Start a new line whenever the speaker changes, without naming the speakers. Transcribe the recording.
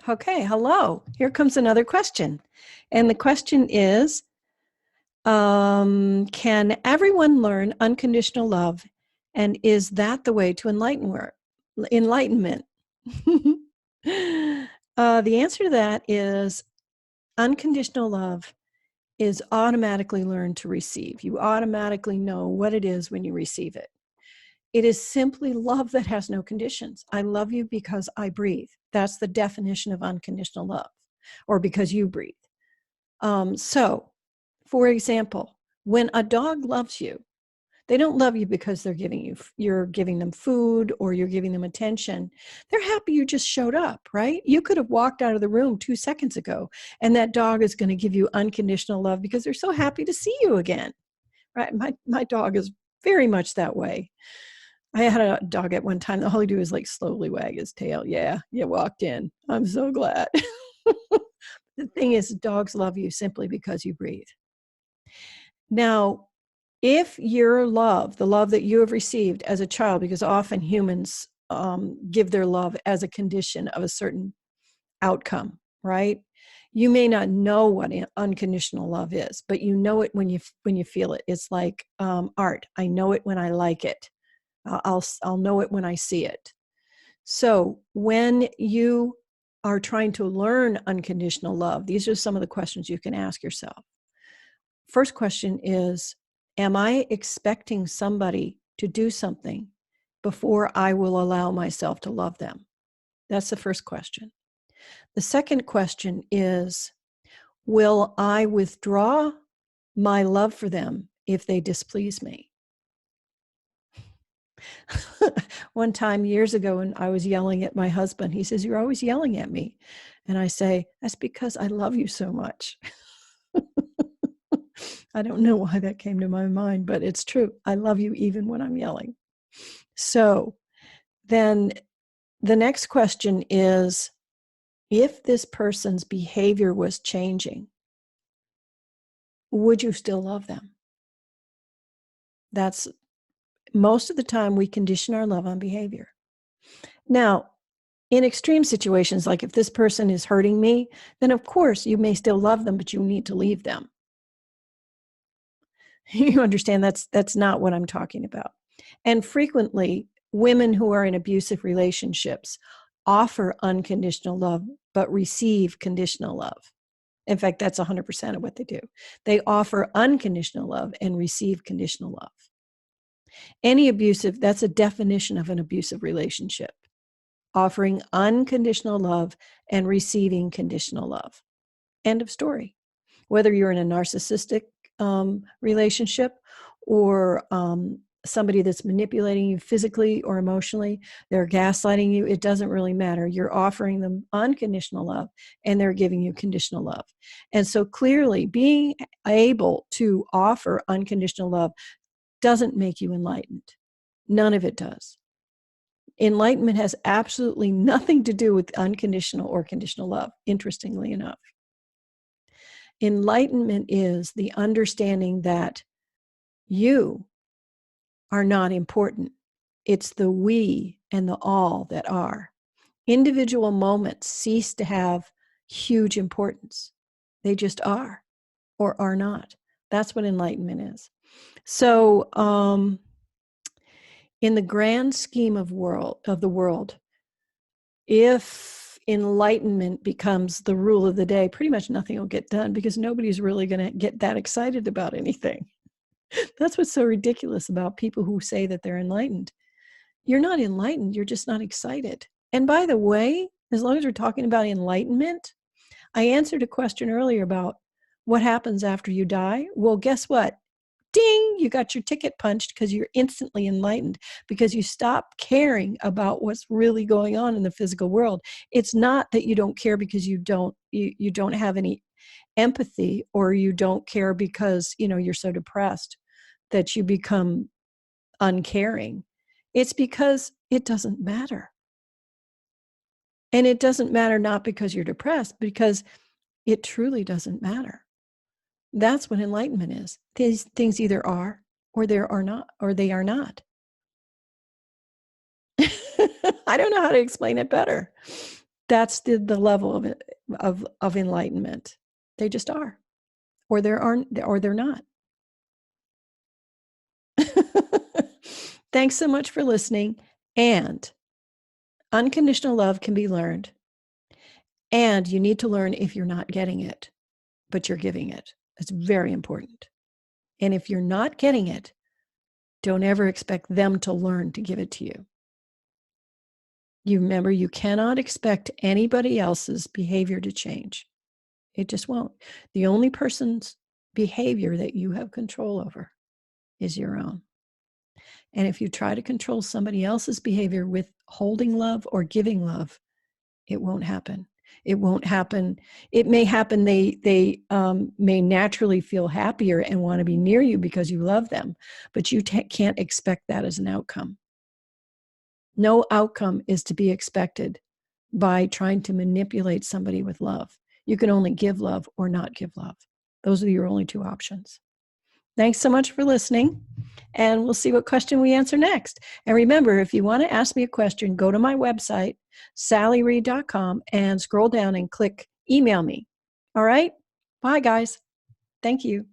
Okay, hello. Here comes another question. And the question is, can everyone learn unconditional love? And is that the way to enlightenment? The answer to that is unconditional love is automatically learned to receive. You automatically know what it is when you receive it. It is simply love that has no conditions. I love you because I breathe. That's the definition of unconditional love, or because you breathe. So, for example, when a dog loves you, they don't love you because you're giving them food or you're giving them attention. They're happy you just showed up, right? You could have walked out of the room 2 seconds ago, and that dog is going to give you unconditional love because they're so happy to see you again, right? My dog is very much that way. I had a dog at one time. All he do is like slowly wag his tail. Yeah, you walked in. I'm so glad. The thing is, dogs love you simply because you breathe. Now, if your love, the love that you have received as a child, because often humans give their love as a condition of a certain outcome, right? You may not know what unconditional love is, but you know it when you feel it. It's like art. I know it when I like it. I'll know it when I see it. So when you are trying to learn unconditional love, these are some of the questions you can ask yourself. First question is, am I expecting somebody to do something before I will allow myself to love them? That's the first question. The second question is, will I withdraw my love for them if they displease me? One time years ago when I was yelling at my husband, he says, "You're always yelling at me." And I say, "That's because I love you so much." I don't know why that came to my mind, but it's true. I love you even when I'm yelling. So then the next question is, if this person's behavior was changing, would you still love them? That's most of the time we condition our love on behavior. Now, in extreme situations, like if this person is hurting me, then of course you may still love them, but you need to leave them. You understand that's not what I'm talking about. And frequently, women who are in abusive relationships offer unconditional love, but receive conditional love. In fact, that's 100% of what they do. They offer unconditional love and receive conditional love. That's a definition of an abusive relationship. Offering unconditional love and receiving conditional love. End of story. Whether you're in a narcissistic relationship or somebody that's manipulating you physically or emotionally, they're gaslighting you, it doesn't really matter. You're offering them unconditional love and they're giving you conditional love. And so clearly being able to offer unconditional love doesn't make you enlightened. None of it does. Enlightenment has absolutely nothing to do with unconditional or conditional love, interestingly enough. Enlightenment is the understanding that you are not important. It's the we and the all that are. Individual moments cease to have huge importance. They just are or are not. That's what enlightenment is. So, in the grand scheme of the world, if enlightenment becomes the rule of the day, pretty much nothing will get done because nobody's really going to get that excited about anything. That's what's so ridiculous about people who say that they're enlightened. You're not enlightened, you're just not excited. And by the way, as long as we're talking about enlightenment, I answered a question earlier about what happens after you die. Well, guess what? Ding, you got your ticket punched because you're instantly enlightened because you stop caring about what's really going on in the physical world. It's not that you don't care because you don't have any empathy, or you don't care because you're so depressed that you become uncaring. It's because it doesn't matter. And it doesn't matter not because you're depressed, because it truly doesn't matter. That's what enlightenment is. These things either are or they are not, or they are not. I don't know how to explain it better. That's the level of enlightenment. They just are, or there aren't, or they're not. Thanks so much for listening. And unconditional love can be learned. And you need to learn if you're not getting it, but you're giving it. It's very important. And if you're not getting it, don't ever expect them to learn to give it to you. You remember, you cannot expect anybody else's behavior to change. It just won't. The only person's behavior that you have control over is your own. And if you try to control somebody else's behavior with holding love or giving love, it won't happen. It won't happen. It may happen. They may naturally feel happier and want to be near you because you love them, but you can't expect that as an outcome. No outcome is to be expected by trying to manipulate somebody with love. You can only give love or not give love. Those are your only two options. Thanks so much for listening, and we'll see what question we answer next. And remember, if you want to ask me a question, go to my website, sallyreid.com, and scroll down and click email me. All right? Bye, guys. Thank you.